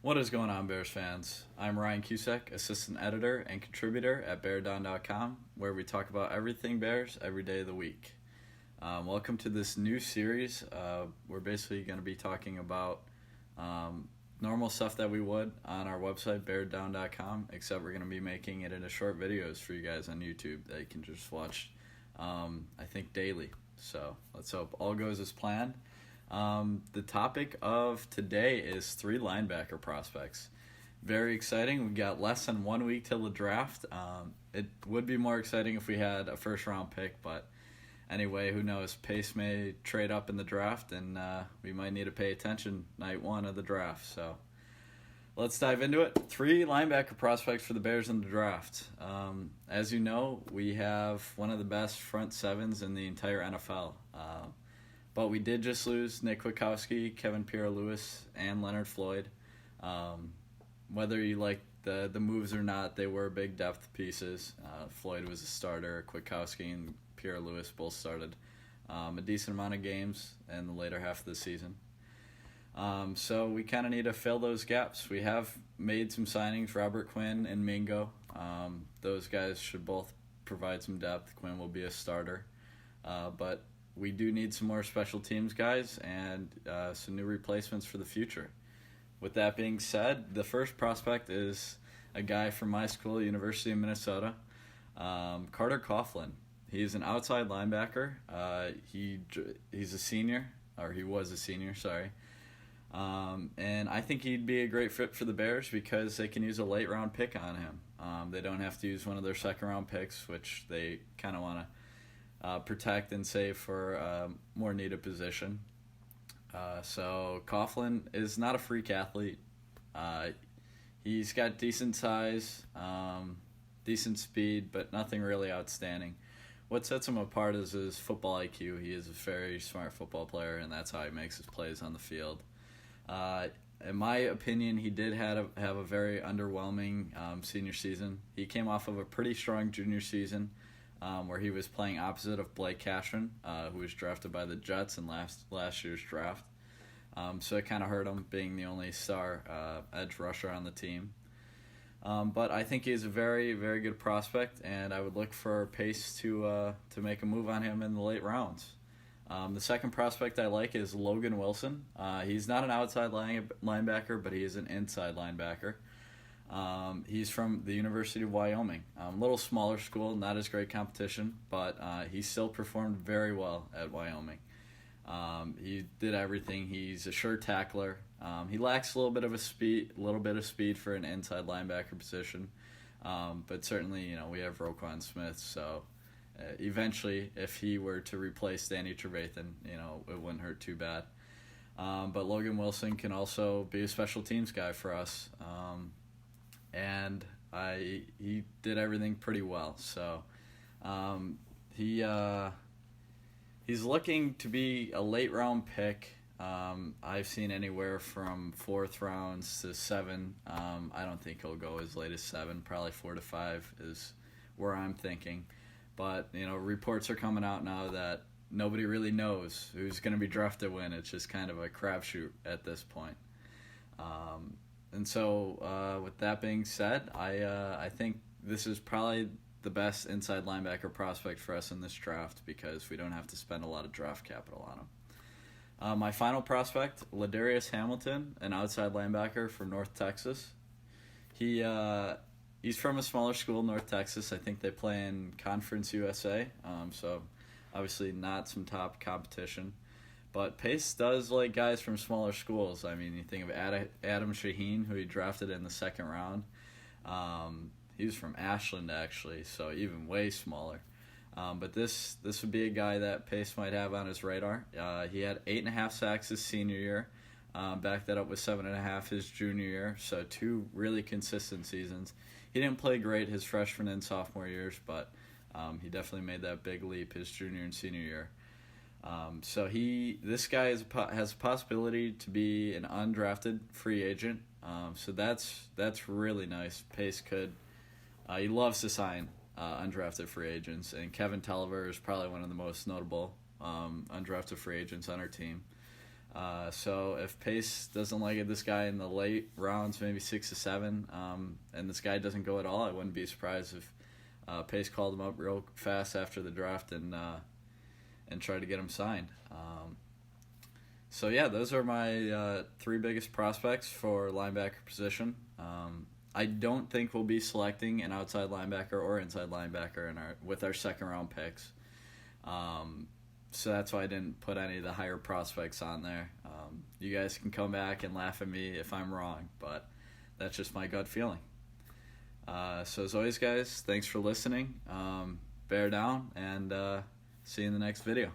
What is going on, Bears fans? I'm Ryan Cusack, assistant editor and contributor at BearDown.com, where we talk about everything Bears every day of the week. Welcome to this new series. We're basically going to be talking about normal stuff that we would on our website, BearDown.com, except we're going to be making it into short videos for you guys on YouTube that you can just watch, I think, daily. So let's hope all goes as planned. The topic of today is 3 linebacker prospects. Very exciting. We got less than 1 week till the draft. It would be more exciting if we had a first round pick, but anyway, who knows? Pace may trade up in the draft, and we might need to pay attention night 1 of the draft. So let's dive into it. 3 linebacker prospects for the Bears in the draft. As you know, we have one of the best front sevens in the entire NFL. But we did just lose Nick Kwiatkowski, Kevin Pierre-Louis, and Leonard Floyd. Whether you like the moves or not, they were big depth pieces. Floyd was a starter. Kwiatkowski and Pierre-Louis both started a decent amount of games in the later half of the season. So we kind of need to fill those gaps. We have made some signings, Robert Quinn and Mingo. Those guys should both provide some depth. Quinn will be a starter. But we do need some more special teams guys and some new replacements for the future. With that being said, the first prospect is a guy from my school, University of Minnesota, Carter Coughlin. He's an outside linebacker. He's a senior, or he was a senior, sorry. And I think he'd be a great fit for the Bears because they can use a late round pick on him. They don't have to use one of their second round picks, which they kind of want to protect and save for a more needed position. So Coughlin is not a freak athlete. He's got decent size, decent speed, but nothing really outstanding. What sets him apart is his football IQ. He is a very smart football player, and that's how he makes his plays on the field. In my opinion, he did have a very underwhelming senior season. He came off of a pretty strong junior season, where he was playing opposite of Blake Cashman, who was drafted by the Jets in last year's draft. So it kind of hurt him being the only star edge rusher on the team. But I think he's a very, very good prospect, and I would look for Pace to make a move on him in the late rounds. The second prospect I like is Logan Wilson. He's not an outside linebacker, but he is an inside linebacker. He's from the University of Wyoming. A little smaller school, not as great competition, but he still performed very well at Wyoming. He did everything. He's a sure tackler. He lacks a little bit of speed for an inside linebacker position. But certainly, we have Roquan Smith, so eventually, if he were to replace Danny Trevathan, it wouldn't hurt too bad. But Logan Wilson can also be a special teams guy for us. And he did everything pretty well. So he's looking to be a late round pick. I've seen anywhere from 4th rounds to 7. I don't think he'll go as late as 7. Probably 4 to 5 is where I'm thinking. But reports are coming out now that nobody really knows who's going to be drafted when. It's just kind of a crapshoot at this point. And so, with that being said, I think this is probably the best inside linebacker prospect for us in this draft because we don't have to spend a lot of draft capital on him. My final prospect, Ladarius Hamilton, an outside linebacker from North Texas. He's from a smaller school, North Texas. I think they play in Conference USA, so obviously not some top competition. But Pace does like guys from smaller schools. I mean, you think of Adam Shaheen, who he drafted in the 2nd round. He was from Ashland, actually, so even way smaller. But this would be a guy that Pace might have on his radar. He had 8.5 sacks his senior year. Backed that up with 7.5 his junior year, so 2 really consistent seasons. He didn't play great his freshman and sophomore years, but he definitely made that big leap his junior and senior year. So this guy has a possibility to be an undrafted free agent. So that's really nice. Pace he loves to sign undrafted free agents, and Kevin Tulliver is probably one of the most notable undrafted free agents on our team. So if Pace doesn't like this guy in the late rounds, maybe 6 to 7, and this guy doesn't go at all, I wouldn't be surprised if Pace called him up real fast after the draft and tried to get him signed. So yeah, those are my 3 biggest prospects for linebacker position. I don't think we'll be selecting an outside linebacker or inside linebacker with our second round picks. So that's why I didn't put any of the higher prospects on there. You guys can come back and laugh at me if I'm wrong, but that's just my gut feeling. So as always, guys, thanks for listening. Bear down, and see you in the next video.